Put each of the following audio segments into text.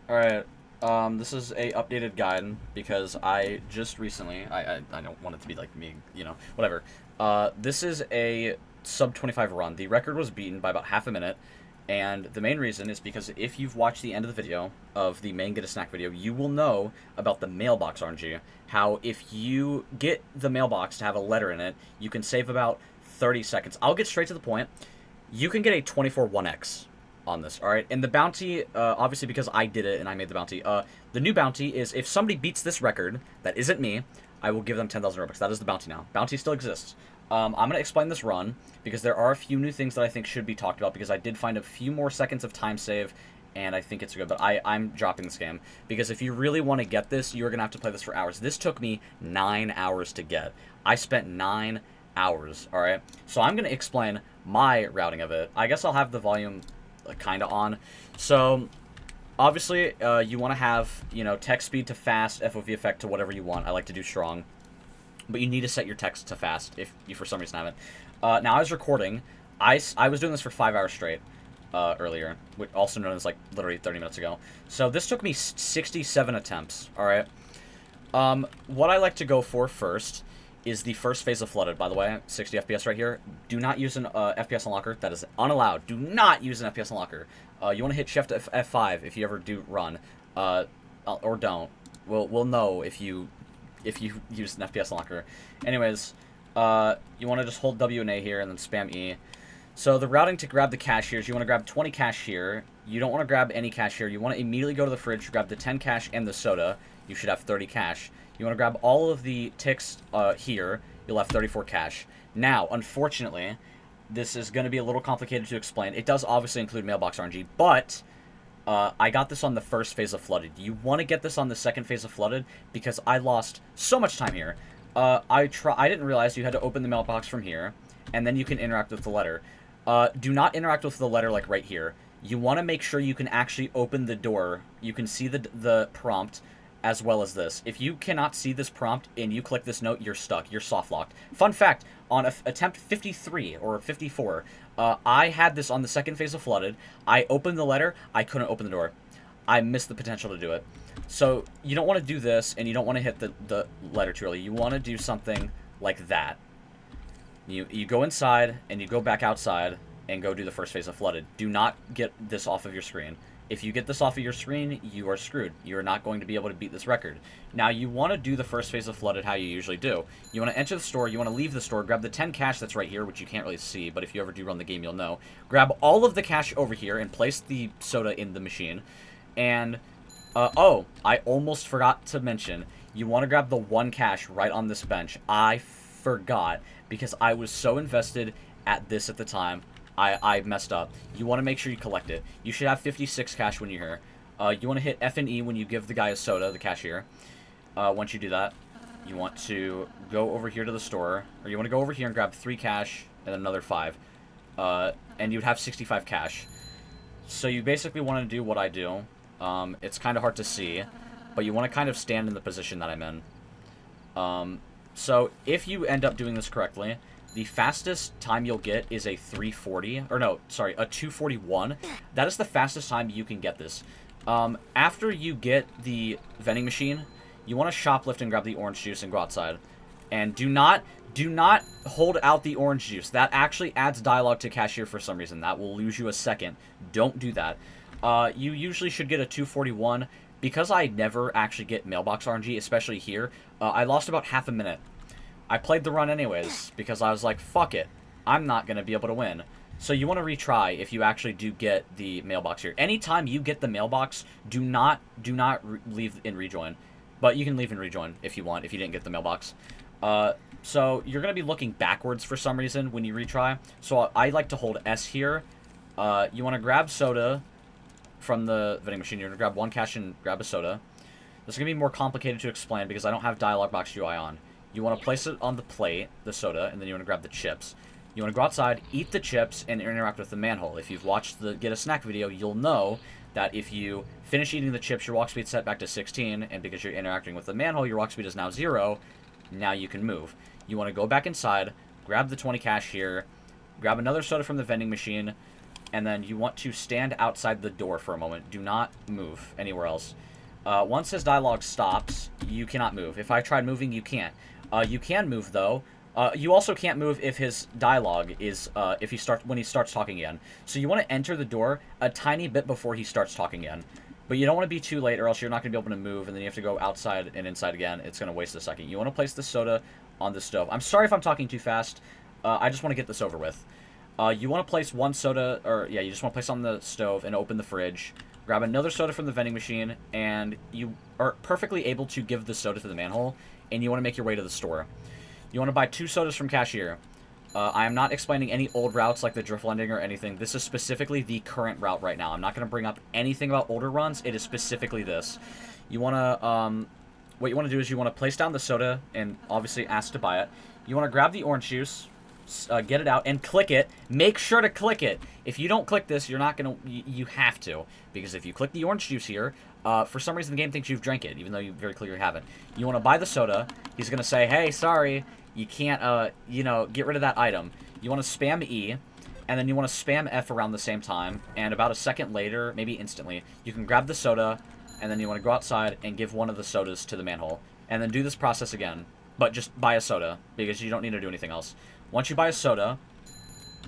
Alright, this is a updated guide because I just recently, I don't want it to be like me, whatever. This is a sub 25 run. The record was beaten by about half a minute, and the main reason is because if you've watched the end of the video of the main Get a Snack video, you will know about the mailbox RNG. How if you get the mailbox to have a letter in it, you can save about 30 seconds. I'll get straight to the point. You can get a 24 1x on this, alright? And the bounty, obviously because I did it and I made the bounty, the new bounty is if somebody beats this record, that isn't me, I will give them 10,000 Robux. That is the bounty now. Bounty still exists. I'm going to explain this run, because there are a few new things that I think should be talked about, because I did find a few more seconds of time save, and I think it's good, but I'm dropping this game, because if you really want to get this, you're going to have to play this for hours. This took me 9 hours to get. I spent 9 hours, alright? So I'm going to explain my routing of it. I guess I'll have the volume kind of on. So obviously you want to have, text speed to fast, FOV effect to whatever you want. I like to do strong, but you need to set your text to fast if you for some reason haven't. Now I was recording. I was doing this for 5 hours straight earlier, which also known as like literally 30 minutes ago. So this took me 67 attempts. All right. What I like to go for first is the first phase of Flooded, by the way. 60 FPS right here. Do not use an FPS unlocker. That is unallowed. Do not use an FPS unlocker. You want to hit Shift F5 if you ever do run. Or don't. We'll know if you use an FPS unlocker. Anyways, you want to just hold W and A here and then spam E. So the routing to grab the cash here is you want to grab 20 cash here. You don't want to grab any cash here. You want to immediately go to the fridge, grab the 10 cash and the soda. You should have 30 cash. You want to grab all of the ticks here. You'll have 34 cash. Now, unfortunately, this is going to be a little complicated to explain. It does obviously include mailbox RNG, but I got this on the first phase of Flooded. You want to get this on the second phase of Flooded because I lost so much time here. I didn't realize you had to open the mailbox from here, and then you can interact with the letter. Do not interact with the letter like right here. You want to make sure you can actually open the door. You can see the prompt as well as this. If you cannot see this prompt and you click this note, you're stuck. You're soft locked. Fun fact, on attempt 53 or 54, I had this on the second phase of Flooded. I opened the letter. I couldn't open the door. I missed the potential to do it. So you don't want to do this, and you don't want to hit the letter too early. You want to do something like that. You go inside, and you go back outside, and go do the first phase of Flooded. Do not get this off of your screen. If you get this off of your screen, you are screwed. You are not going to be able to beat this record. Now, you want to do the first phase of Flooded how you usually do. You want to enter the store, you want to leave the store, grab the 10 cash that's right here, which you can't really see, but if you ever do run the game, you'll know. Grab all of the cash over here and place the soda in the machine. And, oh, I almost forgot to mention, you want to grab the 1 cash right on this bench. I forgot, because I was so invested at this at the time. I messed up. You want to make sure you collect it. You should have 56 cash when you're here. You want to hit F and E when you give the guy a soda, the cashier. Once you do that, you want to go over here to the store. Or you want to go over here and grab 3 cash and another 5. And you'd have 65 cash. So you basically want to do what I do. It's kind of hard to see, but you want to kind of stand in the position that I'm in. So if you end up doing this correctly, the fastest time you'll get is a 340, or no, sorry, a 241. That is the fastest time you can get this. After you get the vending machine, you want to shoplift and grab the orange juice and go outside. And do not hold out the orange juice. That actually adds dialogue to cashier for some reason. That will lose you a second. Don't do that. You usually should get a 241. Because I never actually get mailbox RNG, especially here, I lost about half a minute. I played the run anyways, because I was like, fuck it. I'm not going to be able to win. So you want to retry if you actually do get the mailbox here. Anytime you get the mailbox, do not leave in rejoin. But you can leave and rejoin if you want, if you didn't get the mailbox. So you're going to be looking backwards for some reason when you retry. So I like to hold S here. You want to grab soda from the vending machine. You're going to grab 1 cash and grab a soda. This is going to be more complicated to explain because I don't have dialog box UI on. You want to place it on the plate, the soda, and then you want to grab the chips. You want to go outside, eat the chips, and interact with the manhole. If you've watched the Get a Snack video, you'll know that if you finish eating the chips, your walk speed set back to 16, and because you're interacting with the manhole, your walk speed is now 0. Now you can move. You want to go back inside, grab the 20 cash here, grab another soda from the vending machine, and then you want to stand outside the door for a moment. Do not move anywhere else. Once his dialogue stops, you cannot move. If I tried moving, you can't. You can move, though. You also can't move if his dialogue is, when he starts talking again. So you want to enter the door a tiny bit before he starts talking again. But you don't want to be too late, or else you're not going to be able to move, and then you have to go outside and inside again. It's going to waste a second. You want to place the soda on the stove. I'm sorry if I'm talking too fast. I just want to get this over with. You want to place one soda, you just want to place on the stove and open the fridge. Grab another soda from the vending machine, and you are perfectly able to give the soda to the manhole, and you want to make your way to the store. You want to buy 2 sodas from cashier. I am not explaining any old routes like the drift lending or anything. This is specifically the current route right now. I'm not going to bring up anything about older runs. It is specifically this. You want to, what you want to do is you want to place down the soda and obviously ask to buy it. You want to grab the orange juice, get it out, and click it. Make sure to click it. If you don't click this, you're not going to, you have to. Because if you click the orange juice here, for some reason the game thinks you've drank it, even though you very clearly haven't. You want to buy the soda. He's going to say, hey, sorry, you can't, get rid of that item. You want to spam E, and then you want to spam F around the same time, and about a second later, maybe instantly, you can grab the soda, and then you want to go outside and give one of the sodas to the manhole. And then do this process again, but just buy a soda, because you don't need to do anything else. Once you buy a soda,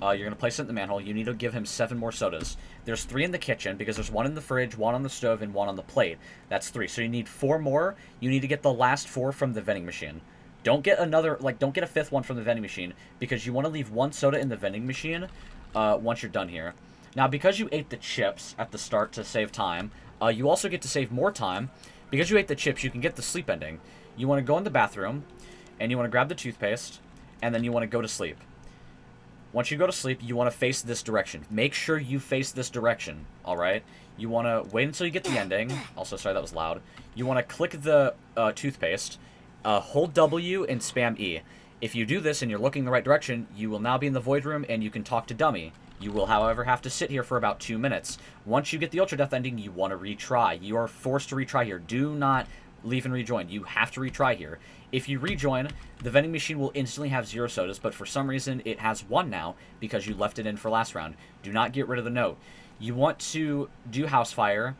you're going to place it in the manhole. You need to give him 7 more sodas. There's 3 in the kitchen, because there's 1 in the fridge, 1 on the stove, and 1 on the plate. That's 3. So you need 4 more. You need to get the last 4 from the vending machine. Don't get another, don't get a 5th one from the vending machine, because you want to leave 1 soda in the vending machine once you're done here. Now, because you ate the chips at the start to save time, you also get to save more time. Because you ate the chips, you can get the sleep ending. You want to go in the bathroom, and you want to grab the toothpaste, and then you want to go to sleep. Once you go to sleep, you want to face this direction. Make sure you face this direction, alright? You want to wait until you get the ending. Also, sorry, that was loud. You want to click the toothpaste, hold W, and spam E. If you do this and you're looking the right direction, you will now be in the void room, and you can talk to Dummy. You will, however, have to sit here for about 2 minutes. Once you get the Ultra Death ending, you want to retry. You are forced to retry here. Do not leave and rejoin. You have to retry here. If you rejoin, the vending machine will instantly have 0 sodas, but for some reason it has 1 now because you left it in for last round. Do not get rid of the note. You want to do house fire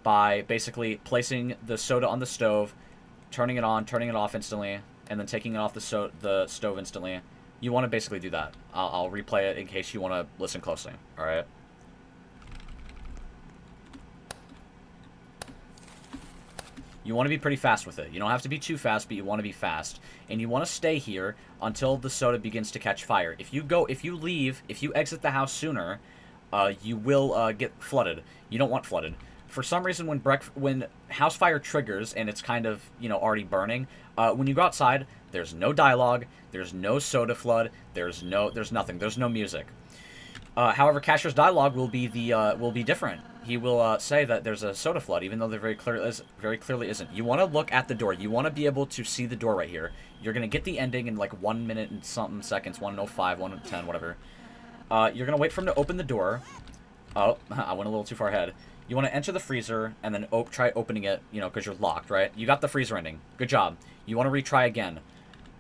by basically placing the soda on the stove, turning it on, turning it off instantly, and then taking it off the stove instantly. You want to basically do that. I'll replay it in case you want to listen closely. Alright? You want to be pretty fast with it. You don't have to be too fast, but you want to be fast. And you want to stay here until the soda begins to catch fire. If you exit the house sooner, you will get flooded. You don't want flooded. For some reason, when house fire triggers and it's kind of, already burning, when you go outside, there's no dialogue, there's no soda flood, there's nothing, there's no music. However, Cashier's dialogue will be different. He will say that there's a soda flood, even though there very clearly isn't. You want to look at the door. You want to be able to see the door right here. You're going to get the ending in like 1 minute and something seconds, 1:05, 1:10, whatever. You're going to wait for him to open the door. Oh, I went a little too far ahead. You want to enter the freezer and then try opening it, because you're locked, right? You got the freezer ending. Good job. You want to retry again.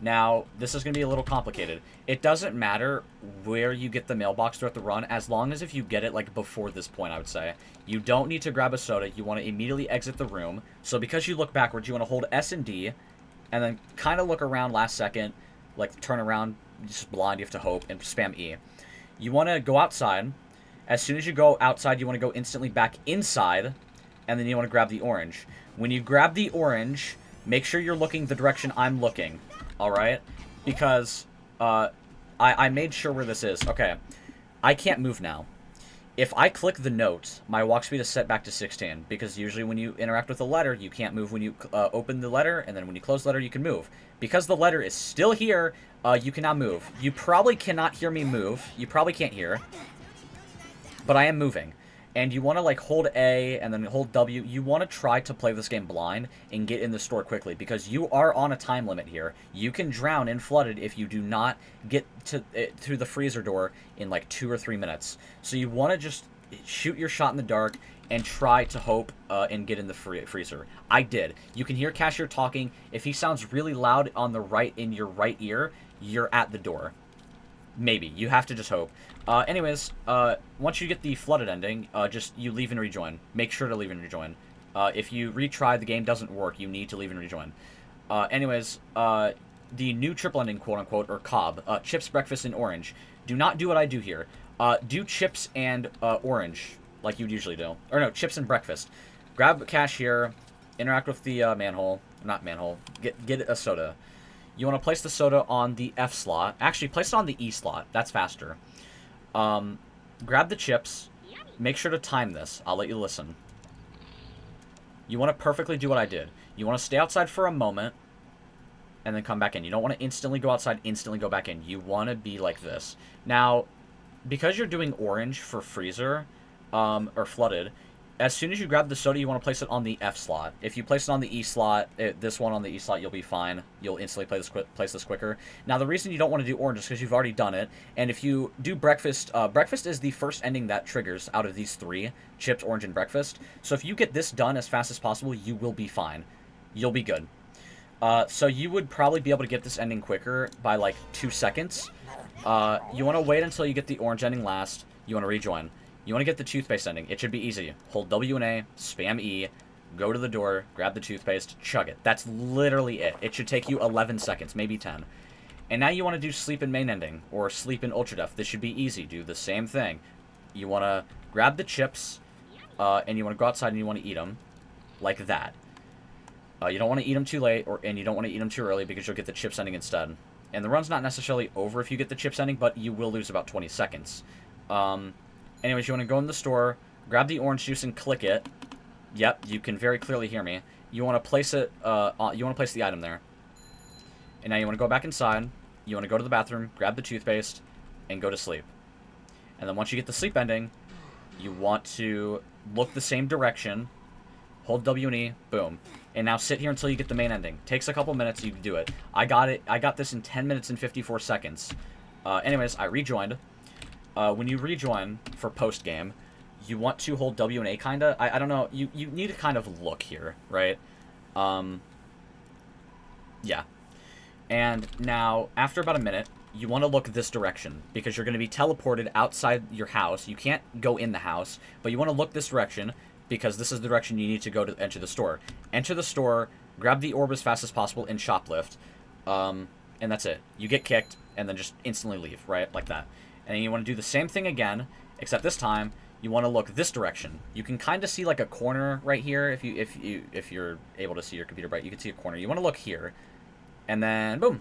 Now, this is going to be a little complicated. It doesn't matter where you get the mailbox throughout the run, as long as if you get it, before this point, I would say. You don't need to grab a soda. You want to immediately exit the room. So because you look backwards, you want to hold S and D, and then kind of look around last second, turn around, just blind, you have to hope, and spam E. You want to go outside. As soon as you go outside, you want to go instantly back inside, and then you want to grab the orange. When you grab the orange, make sure you're looking the direction I'm looking. Alright? Because, I made sure where this is. Okay. I can't move now. If I click the note, my walk speed is set back to 16, because usually when you interact with a letter, you can't move when you open the letter, and then when you close the letter, you can move. Because the letter is still here, you can now move. You probably cannot hear me move. You probably can't hear. But I am moving. And you want to, hold A and then hold W. You want to try to play this game blind and get in the store quickly, because you are on a time limit here. You can drown in flooded if you do not get through the freezer door in, 2 or 3 minutes. So you want to just shoot your shot in the dark and try to hope and get in the freezer. I did. You can hear Cashier talking. If he sounds really loud on the right in your right ear, you're at the door. Maybe. You have to just hope. Anyways, once you get the flooded ending, just you leave and rejoin. Make sure to leave and rejoin. If you retry, the game doesn't work, you need to leave and rejoin. Anyways, the new triple ending, quote-unquote, or Cobb, chips, breakfast, and orange. Do not do what I do here. Do chips and orange, like you'd usually do. Or no, chips and breakfast. Grab cash here, interact with the manhole. Not manhole. Get a soda. You want to place the soda on the F slot. Actually, place it on the E slot. That's faster. Grab the chips. Make sure to time this. I'll let you listen. You want to perfectly do what I did. You want to stay outside for a moment and then come back in. You don't want to instantly go outside, instantly go back in. You want to be like this. Now, because you're doing orange for freezer, or flooded, as soon as you grab the soda, you want to place it on the F slot. If you place it on the E slot, this one on the E slot, you'll be fine. You'll instantly place this quicker. Now, the reason you don't want to do orange is because you've already done it. And if you do breakfast, breakfast is the first ending that triggers out of these three, chips, orange, and breakfast. So if you get this done as fast as possible, you will be fine. You'll be good. So you would probably be able to get this ending quicker by like 2 seconds. You want to wait until you get the orange ending last. You want to rejoin. You want to get the toothpaste ending. It should be easy. Hold W and A, spam E, go to the door, grab the toothpaste, chug it. That's literally it. It should take you 11 seconds, maybe 10. And now you want to do sleep in main ending, or sleep in ultra def. This should be easy. Do the same thing. You want to grab the chips, and you want to go outside and you want to eat them, like that. You don't want to eat them too late, and you don't want to eat them too early because you'll get the chips ending instead. And the run's not necessarily over if you get the chips ending, but you will lose about 20 seconds. Anyways, you want to go in the store, grab the orange juice and click it. Yep, you can very clearly hear me. You want to place it, you want to place the item there. And now you want to go back inside, you want to go to the bathroom, grab the toothpaste, and go to sleep. And then once you get the sleep ending, you want to look the same direction, hold W and E, boom. And now sit here until you get the main ending. Takes a couple minutes, you can do it. I got this in 10 minutes and 54 seconds. Anyways, I rejoined. When you rejoin for post-game, you want to hold W and A, kinda. I don't know. You need to kind of look here, right? Yeah. And now, after about a minute, you want to look this direction, because you're going to be teleported outside your house. You can't go in the house, but you want to look this direction, because this is the direction you need to go to enter the store. Enter the store, grab the orb as fast as possible, and shoplift. And that's it. You get kicked, and then just instantly leave, right? Like that. And then you want to do the same thing again, except this time you want to look this direction. You can kind of see like a corner right here if you're able to see your computer bright. You can see a corner. You want to look here, and then boom,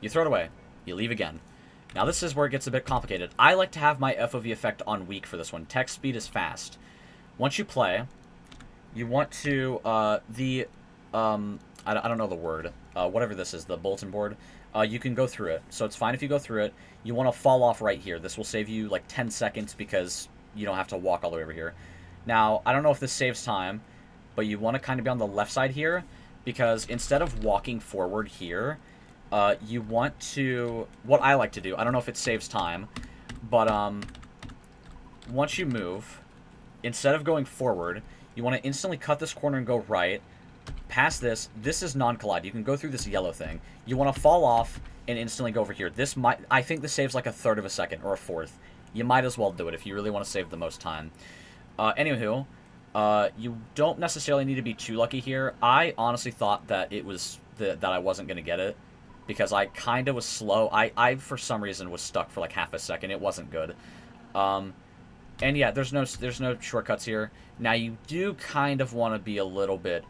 you throw it away. You leave again. Now this is where it gets a bit complicated. I like to have my FOV effect on weak for this one. Text speed is fast. Once you play, you want to I don't know the word. Whatever this is, the bulletin board. You can go through it, so it's fine if you go through it. You want to fall off right here. This will save you like 10 seconds because you don't have to walk all the way over here. Now, I don't know if this saves time, but you want to kind of be on the left side here, because instead of walking forward here, you want to, what I like to do, I don't know if it saves time, but once you move, instead of going forward, you want to instantly cut this corner and go right. Past this is non-collide. You can go through this yellow thing. You want to fall off and instantly go over here. I think this saves like a third of a second or a fourth. You might as well do it if you really want to save the most time. Anywho, you don't necessarily need to be too lucky here. I honestly thought that it was that I wasn't going to get it, because I kind of was slow. I for some reason was stuck for like half a second. It wasn't good. And yeah, there's no shortcuts here. Now you do kind of want to be a little bit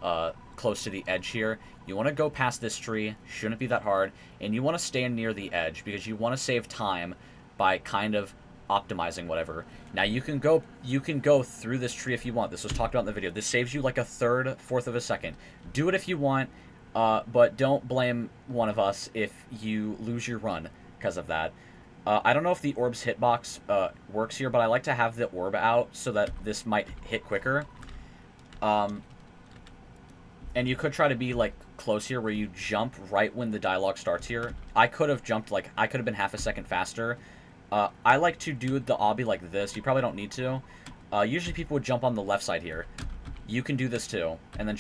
close to the edge here. You want to go past this tree, shouldn't be that hard, and you want to stand near the edge because you want to save time by kind of optimizing whatever. Now you can go through this tree if you want. This was talked about in the video. This saves you like a third, fourth of a second. Do it if you want, but don't blame one of us if you lose your run because of that. I don't know if the orb's hitbox works here, but I like to have the orb out so that this might hit quicker. And you could try to be like close here where you jump right when the dialogue starts here. I could have jumped like, I could have been half a second faster. I like to do the obby like this. You probably don't need to. Usually people would jump on the left side here. You can do this too. And then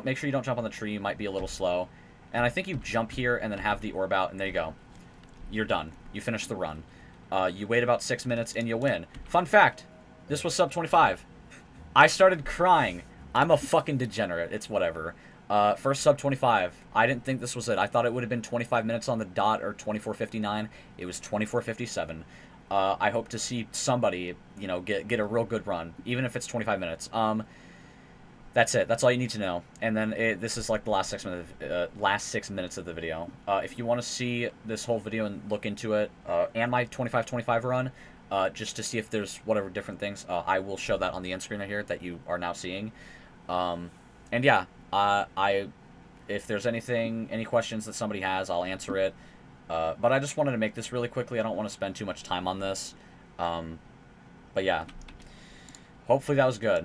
make sure you don't jump on the tree. You might be a little slow. And I think you jump here and then have the orb out, and there you go. You're done. You finish the run. You wait about 6 minutes and you win. Fun fact, this was sub 25. I started crying. I'm a fucking degenerate. It's whatever. First sub 25. I didn't think this was it. I thought it would have been 25 minutes on the dot or 24:59. It was 24:57. I hope to see somebody, you know, get a real good run, even if it's 25 minutes. That's it. That's all you need to know. And then this is like the last 6 minutes of the video. If you want to see this whole video and look into it, and my 25-25 run, just to see if there's whatever different things, I will show that on the end screen right here that you are now seeing. And yeah, if there's any questions that somebody has, I'll answer it. But I just wanted to make this really quickly. I don't want to spend too much time on this. But yeah, hopefully that was good.